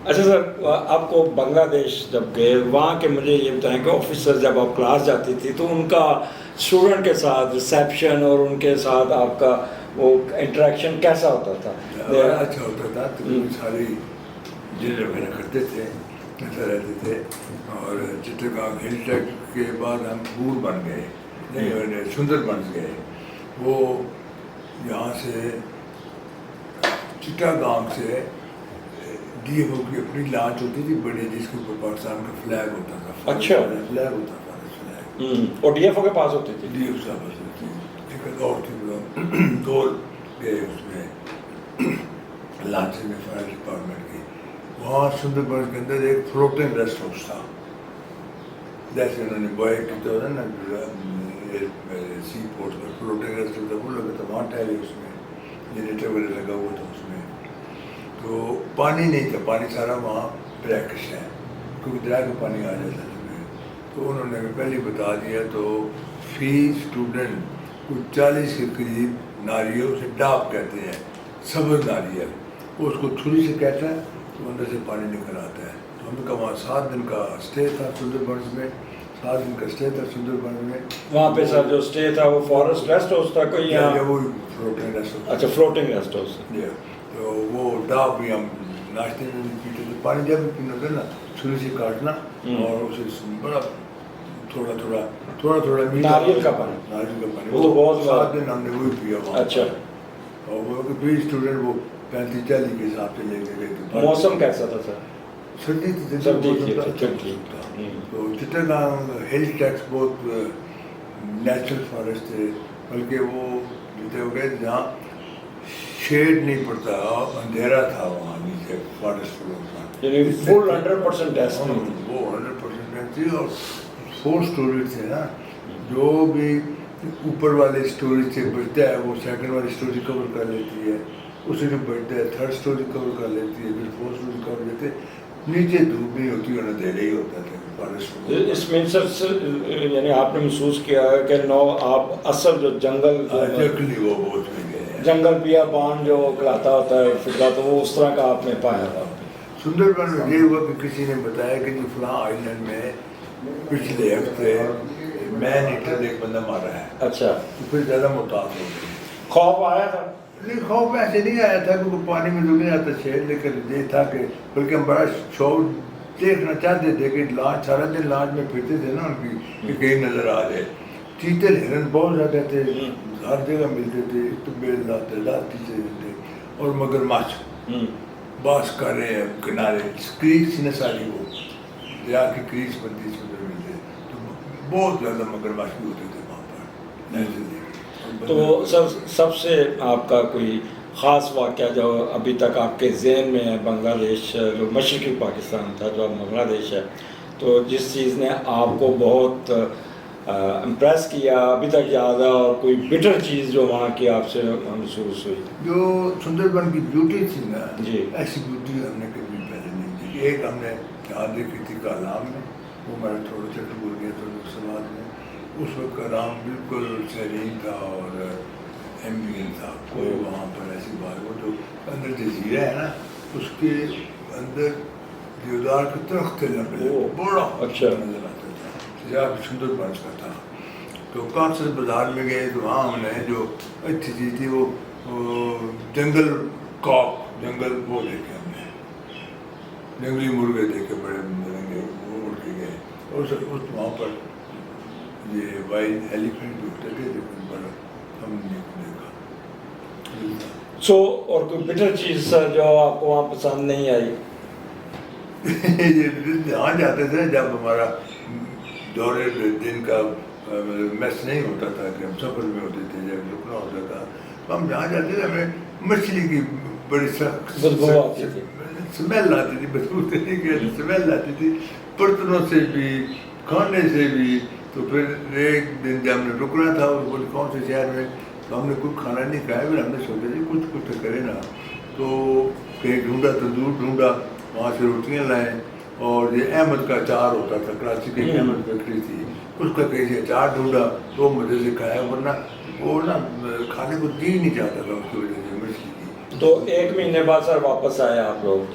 اچھا سر، آپ کو بنگلہ دیش جب گئے وہاں کے مجھے یہ بتائیں کہ آفیسر جب آپ کلاس جاتی تھی تو ان کا اسٹوڈنٹ کے ساتھ ریسیپشن اور ان کے ساتھ آپ کا وہ انٹریکشن کیسا ہوتا تھا؟ بڑا اچھا ہوتا تھا، تو ساری ڈنر وغیرہ کرتے تھے، ایسا رہتے تھے. اور چٹاگانگ ہل ٹریک کے بعد ہم پور بن گئے، سندر بنس گئے. وہ یہاں سے چٹاگانگ سے ڈی ایف او کی اپنی لانچ ہوتی تھی بڑی، جس کے اوپر پاکستان کا فلیگ ہوتا تھا. اچھا، فلیگ ہوتا تھا فلیگ، اور ڈی ایف او کے پاس ہوتی تھی؟ ڈی ایف صاحب ہوتی تھی. ایک اور تھی، دو گئے اس میں لانچ میں فائر ڈپارٹمنٹ کی. وہاں سندر بنس کے اندر ایک فلوٹنگ ریسٹ ہاؤس تھا، جیسے انہوں نے بوائے کی تو نا سی پورٹ پر فلوٹنگ ریسٹ ہوتا وہ لگا تھا. وہاں ٹہلے، اس میں جنریٹر وغیرہ لگا ہوا تھا اس میں. تو پانی نہیں تھا، پانی سارا وہاں بریکش ہے کیونکہ دریا کا پانی آ جاتا ہے. تو انہوں نے پہلے بتا دیا. تو فی اسٹوڈنٹ کچھ 40 کے قریب ناریل، اسے ڈاپ کہتے ہیں، سبز ناریل، وہ اس کو چھری سے کہتا ہے تو اندر سے پانی نکل آتا ہے. تو ہم کا وہاں 7 دن کا اسٹے تھا سندر بنس میں، 7 دن کا اسٹے تھا سندر بنس میں. وہاں پہ سر جو اسٹے تھا وہ فارسٹ ریسٹ ہاؤس تھا کوئی یہاں؟ وہ فلوٹنگ ریسٹ ہاؤس. اچھا، فلوٹنگ ریسٹ ہاؤس. تو وہ ڈاپ بھی ہم ناشتے میں بھی پیتے تھے. پانی جب بھی پینا تھا نا، چھری سے کاٹنا اور اسے بڑا تھوڑا تھوڑا ناریل کا پانی، ناریل کا پانی. وہ تو بہت 7 دن ہم نے وہی پیا وہاں. اچھا. اور وہ بھی اسٹوڈنٹ وہ 35-40 کے حساب سے لے کے گئے تھے. موسم کیسا تھا سر؟ سردی تھی، سردی تھی. تو چٹاگانگ ہل ٹریکس بہت نیچرل فارسٹ تھے، بلکہ وہ جیتے ہو گئے جہاں شیڈ نہیں پڑتا، اندھیرا تھا وہاں نیچے فارسٹ فلور کا. یعنی فل 100% ایس نہیں تھی. وہ 100% تھی. اور 4 اسٹوریز تھے نا، جو بھی اوپر والے اسٹوریج سے بچتا ہے وہ سیکنڈ والی اسٹوری کور کر لیتی ہے، اس سے جو بچتا ہے 3rd اسٹوری کور کر لیتی ہے، پھر 4th اسٹوری کور لیتے. نیچے دھوپ نہیں ہوتی اور اندھیرا ہی ہوتا تھا فارسٹ. اس میں سر یعنی آپ نے محسوس کیا ہے کہ آپ اصل جو جنگل وہ بہت میں گئے جنگل پیا پان جو کھلاتا ہوتا ہے فضا، تو وہ اس طرح کا آپ نے پایا تھا؟ سندر بن میں یہ ہوا کہ کسی نے بتایا کہ جی فلاں آئلینڈ میں پچھلے ہفتے مین ایٹر ایک بندہ مارا ہے. اچھا. تو پھر زیادہ محتاط ہو گئے. خوف آیا تھا؟ نہیں، خوف ایسے نہیں آیا تھا کیونکہ پانی میں تو نہیں آتا شہر، لیکن یہ تھا کہ بلکہ ہم بڑا شوق دیکھنا چاہتے تھے کہ لانچ سارا دن لانچ میں پھرتے تھے نا ان کی کہ کہیں نظر آ جائے. چیتے ہرن بہت زیادہ تھے، ہر جگہ ملتے تھے، بیل لاتی تھے. اور مگرمچھ باس کر رہے ہیں کنارے، کریکس نہ ساری وہ دریا کی کریکس بنتی اس میں ملتے. تو بہت زیادہ مگرمچھ بھی ہوتے تھے وہاں پر. تو سب سے آپ کا کوئی خاص واقعہ جو ابھی تک آپ کے ذہن میں ہے بنگلہ دیش جو مشرقی پاکستان تھا جو اب بنگلہ دیش ہے، تو جس چیز نے آپ کو بہت امپریس کیا ابھی تک یاد ہے، اور کوئی بٹر چیز جو وہاں کی آپ سے محسوس ہوئی؟ جو سندر بن کی بیوٹی تھی نا، جی، ایسی بیوٹی ہم نے کبھی پہلے نہیں دیکھی. ایک ہم نے یہاں دیکھی تھی کالام میں، وہ ہمارے تھوڑے سے ٹور گئے تھے سواد میں. اس وقت کالام بالکل سیرین تھا اور ایمبین تھا، کوئی وہاں پر ایسی بات. وہ جو اندر جزیرہ ہے نا، اس کے اندر دیودار کے درخت لگے، بڑا اچھا نظر آتا تھا، جہاں سندر بنس کا تھا. تو کانسر بازار میں گئے تو وہاں ہم نے جو اچھی چیز تھی وہ جنگل کاک، جنگل وہ دیکھے ہم نے، جنگلی مرغے دیکھے بڑے مرغے، وہ اڑ کے گئے. اور اس وہاں پر یہ وائلڈ ایلیفینٹ بھی ہوتے تھے لیکن بڑا ہم نے دیکھا. اور کوئی بٹر چیز سر جو آپ کو وہاں پسند نہیں آئی؟ یہاں جاتے تھے جب ہمارا دورے دن کا میس نہیں ہوتا تھا کہ ہم سفر میں ہوتے تھے، جب رکنا ہوتا تھا ہم جہاں جاتے تھے ہمیں مچھلی کی بڑی سخت اسمیل آتی تھی. بدبو سے نہیں کہتے، اسمیل آتی تھی برتنوں سے بھی، کھانے سے بھی. تو پھر ایک دن جب ہم نے رکنا تھا اور بولے کون سے شہر میں، تو ہم نے کوئی کھانا نہیں کھایا. پھر ہم نے سوچا جی کچھ تو کرے نا. تو کہیں ڈھونڈا، تندور ڈھونڈا، وہاں سے روٹیاں لائیں. اور یہ احمد کا اچار ہوتا تھا، کراچی کی احمد فیکٹری تھی، اس کا کہیں سے اچار ڈھونڈا تو مزے سے کھایا. ورنہ وہ نا کھانے کو جی نہیں چاہتا تھا اس کی وجہ سے مچھلی کی. تو 1 مہینے بعد سر واپس آئے آپ لوگ؟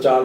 4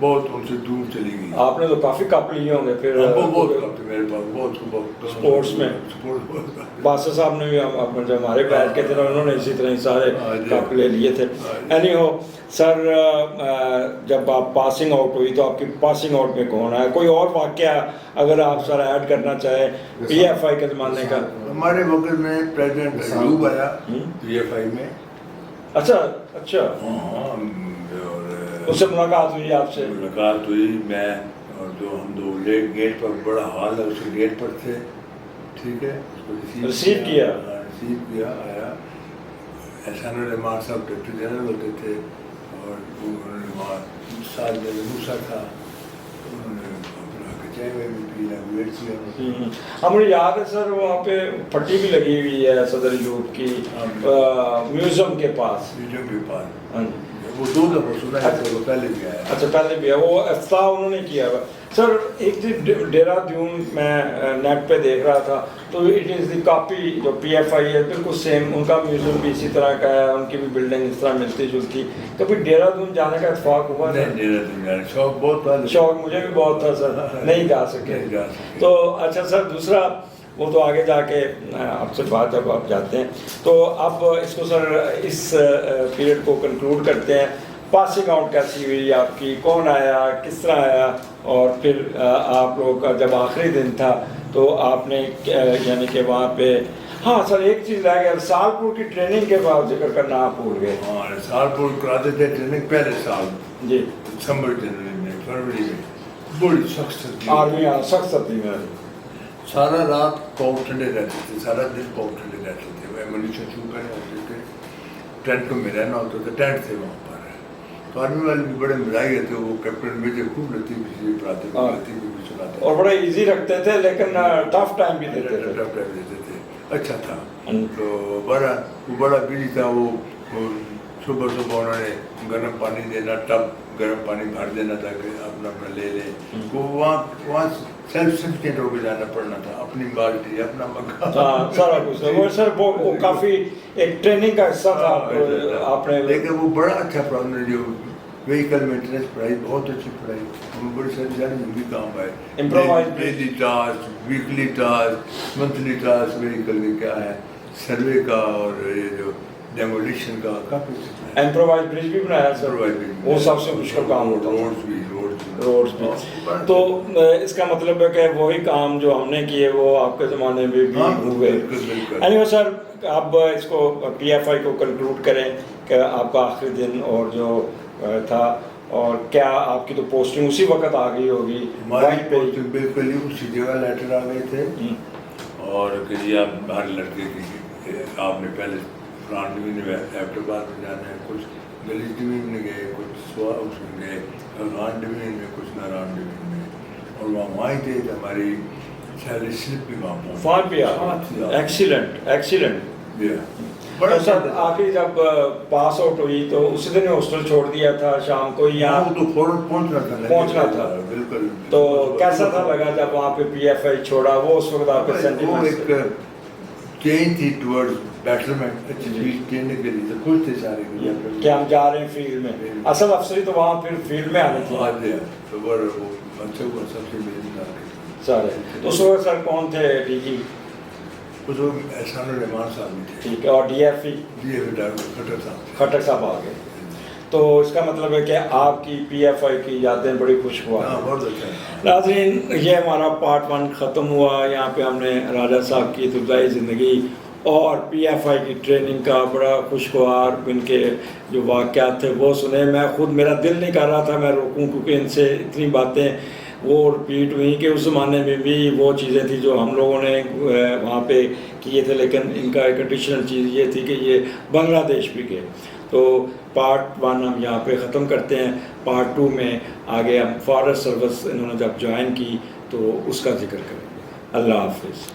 بہت ان سے دور چلی گئی. آپ نے تو کافی کپ لیے ہوں گے پھر بہت کپ میرے پاس, بہت اسپورٹس میں. باسا صاحب نے بھی جو ہمارے بیٹھ کے تھے انہوں نے اسی طرح سارے کپ لے لیے تھے. اینی ہو سر, جب آپ پاسنگ آؤٹ ہوئی تو آپ کی پاسنگ آؤٹ میں کون آیا؟ کوئی اور واقعہ اگر آپ سر ایڈ کرنا چاہیں پی ایف آئی کے زمانے کا؟ ہمارے وقت میں پریزیڈنٹ ایوب آیا پی ایف آئی میں. اچھا اچھا, اس سے ملاقات ہوئی آپ سے؟ ملاقات ہوئی. میں اور جو ہم دو گیٹ پر, بڑا ہال ہے اس کے گیٹ پر تھے. ٹھیک ہے, اس کو ریسیو کیا. ریسیو کیا, آیا. احسان الرحمان صاحب ڈپٹی جنرل ہوتے تھے اور انہوں نے وہاں ساتھ میں موسیٰ تھا, انہوں نے اپنا کچائے میں بھی پی لیا, ویٹ کیا. ہمیں یاد ہے سر وہاں پہ پٹی بھی لگی ہوئی ہے صدر ایوب کی میوزیم کے پاس. میوزیم کے پاس وہ 2 دفعہ سنا ہے, وہ پہلے بھی آیا. اچھا پہلے بھی ہے, وہ افتتاح انہوں نے کیا ہوا. سر ایک چیز ڈیرہ دیون میں نیٹ پہ دیکھ رہا تھا تو اٹ از دی کاپی جو پی ایف آئی ہے بالکل سیم, ان کا میوزیم بھی اسی طرح کا ہے, ان کی بھی بلڈنگ اس طرح ملتی جلتی. کبھی ڈیرہ دون جانے کا اتفاق ہوا؟ نہیں, ڈیرہ دون جانے شوق بہت تھا. شوق مجھے بھی بہت تھا سر, نہیں جا سکے. تو اچھا سر, دوسرا وہ تو آگے جا کے آپ سے بات جب آپ جاتے ہیں تو اب اس کو سر اس پیریڈ کو کنکلوڈ کرتے ہیں. پاسنگ آؤٹ کیسی ہوئی آپ کی, کون آیا, کس طرح آیا, اور پھر آپ لوگ کا جب آخری دن تھا تو آپ نے یعنی کہ وہاں پہ, ہاں سر ایک چیز رہ گیا, سالپور کی ٹریننگ کے بعد ذکر کرنا آپ بھول گئے. ہاں, سالپور کراتے تھے ٹریننگ پہلے سال جی, دسمبر جنوری میں, فروری میں. بڑی سخت آرمی سخت سردی میں, سارا رات پاؤں ٹھنڈے رہتے تھے, سارا دن پاؤں ٹھنڈے رہتے تھے. وہ ایمونیشن شو کرنے ہوتے تھے, ٹینٹ میں رہنا ہوتا تھا, ٹینٹ تھے وہاں پر. تو آرمی والے بھی بڑے مزاحیہ تھے, وہ کیپٹن میجر خوب لطیف بھی پڑھاتے تھے, لطیف بھی سناتے اور بڑا ایزی رکھتے تھے لیکن ٹف ٹائم بھی دیتے تھے. ٹف ٹائم دیتے تھے, اچھا تھا. تو بڑا بزی تھا وہ. صبح انہوں نے گرم پانی دینا, ٹب گرم پانی بھر دینا تھا کہ اپنا لے لیں. وہ وہاں سیلف سفیشینٹ ہو کے جانا پڑنا تھا, اپنی بالٹی, اپنا مکان, سارا کچھ. وہ سر وہ کافی ایک ٹریننگ کا حصہ تھا آپ نے. لیکن وہ بڑا اچھا پڑھا, جو وہیکل مینٹیننس پڑھائی, بہت اچھی پڑھائی. ہم بڑی ساری جانے بھی کام آئے, daily task, weekly task, monthly task vehicle کے کیا ہے, سروے کا اور یہ جو ڈیمولیشن کا کافی. امپرووائز برج بھی بنایا سر, وہ سب سے مشکل کام ہوتا تھا. روڈز بھی. تو اس کا مطلب ہے کہ وہی کام جو ہم نے کیے وہ آپ کے زمانے میں بھی ہوئے. اینیو سر, اب اس کو پی ایف آئی کو کنکلوڈ کریں کہ آپ کا آخری دن اور جو تھا, اور کیا آپ کی تو پوسٹنگ اسی وقت آ گئی ہوگی؟ ہماری پوسٹنگ بالکل ہی اسی جگہ لیٹر آ گئے تھے, اور کہ جی آپ ہر لڑکے کی آپ نے پہلے فرانٹ ڈویژن میں ایبٹاباد میں جانا ہے, کچھ گلیج ڈویژن میں گئے, کچھ اس میں گئے, ران ڈویژن میں, کچھ ناران ڈویژن میں, اور وہاں ہی تھے کہ ہماری سیلری سلپ بھی وہاں پہنچ. Excellent excellent. بڑا سر آخری جب پاس آؤٹ ہوئی تو اسی دن ہاسٹل چھوڑ دیا تھا شام کو, یہاں تو فوراً پہنچنا تھا. بالکل. تو کیسا تھا لگا جب وہاں پہ پی ایف آئی چھوڑا, وہ اس وقت آپ کے سینٹیمنٹ؟ وہ ایک چینج تھی ٹورڈ بیٹرمنٹ, اچھی چیز کہنے کے لیے خوش تھے سارے کہ ہم جا رہے ہیں فیلڈ میں. اصل افسری تو وہاں پھر فیلڈ میں آنی تھی. تو وہ اچھا ہوا, سب سے ملے سارے. تو اس وقت سر کون تھے ڈی جی؟ اس وقت احسان الرحمان صاحب بھی تھے. ٹھیک ہے. اور ڈی ایف ای کھٹر صاحب آ گئے. تو اس کا مطلب ہے کہ آپ کی پی ایف آئی کی یادیں بڑی خوشگوار. ناظرین, یہ ہمارا پارٹ 1 ختم ہوا. یہاں پہ ہم نے راجہ صاحب کی ابتدائی زندگی اور پی ایف آئی کی ٹریننگ کا بڑا خوشگوار ان کے جو واقعات تھے وہ سنے. میں خود, میرا دل نہیں کر رہا تھا میں روکوں, کیونکہ ان سے اتنی باتیں وہ رپیٹ ہوئی کہ اس زمانے میں بھی وہ چیزیں تھیں جو ہم لوگوں نے وہاں پہ کیے تھے, لیکن ان کا ایک ایڈیشنل چیز یہ تھی کہ یہ بنگلہ دیش بھی گئے. تو پارٹ 1 ہم یہاں پہ ختم کرتے ہیں. پارٹ 2 میں آگے ہم فارسٹ سروس انہوں نے جب جوائن کی تو اس کا ذکر کریں گے. اللہ حافظ.